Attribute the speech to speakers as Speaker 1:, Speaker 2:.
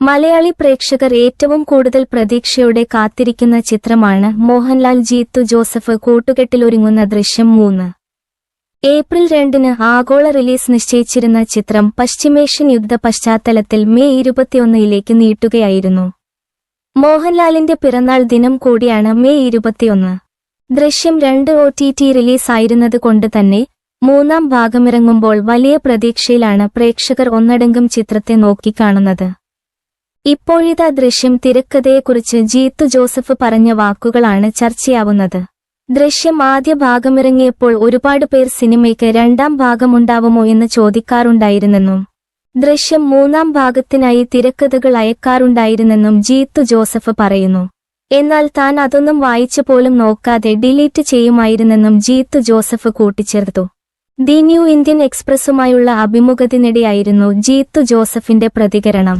Speaker 1: മലയാളി പ്രേക്ഷകർ ഏറ്റവും കൂടുതൽ പ്രതീക്ഷയോടെ കാത്തിരിക്കുന്ന ചിത്രമാണ് മോഹൻലാൽ ജീത്തു ജോസഫ് കൂട്ടുകെട്ടിലൊരുങ്ങുന്ന ദൃശ്യം 3. ഏപ്രിൽ 2-ന് ആഗോള റിലീസ് നിശ്ചയിച്ചിരുന്ന ചിത്രം പശ്ചിമേഷ്യൻ യുദ്ധ പശ്ചാത്തലത്തിൽ മെയ് 21-ലേക്ക് നീട്ടുകയായിരുന്നു. മോഹൻലാലിന്റെ പിറന്നാൾ ദിനം കൂടിയാണ് മെയ് 21. ദൃശ്യം 2 OTT റിലീസ് ആയിരുന്നതുകൊണ്ട് തന്നെ 3-ാം ഭാഗമിറങ്ങുമ്പോൾ വലിയ പ്രതീക്ഷയിലാണ് പ്രേക്ഷകർ ഒന്നടങ്കം ചിത്രത്തെ നോക്കിക്കാണുന്നത്. ഇപ്പോഴിതാ ദൃശ്യം തിരക്കഥയെക്കുറിച്ച് ജീത്തു ജോസഫ് പറഞ്ഞ വാക്കുകളാണ് ചർച്ചയാവുന്നത്. ദൃശ്യം ആദ്യ ഭാഗമിറങ്ങിയപ്പോൾ ഒരുപാട് പേർ സിനിമയ്ക്ക് 2-ാം ഭാഗമുണ്ടാവുമോ എന്ന് ചോദിക്കാറുണ്ടായിരുന്നെന്നും ദൃശ്യം 3-ാം ഭാഗത്തിനായി തിരക്കഥകൾ അയക്കാറുണ്ടായിരുന്നെന്നും ജീത്തു ജോസഫ് പറയുന്നു. എന്നാൽ താൻ അതൊന്നും വായിച്ചു പോലും നോക്കാതെ ഡിലീറ്റ് ചെയ്യുമായിരുന്നെന്നും ജീത്തു ജോസഫ് കൂട്ടിച്ചേർത്തു. ദി ന്യൂ ഇന്ത്യൻ എക്സ്പ്രസുമായുള്ള അഭിമുഖത്തിനിടെയായിരുന്നു ജീത്തു ജോസഫിന്റെ പ്രതികരണം.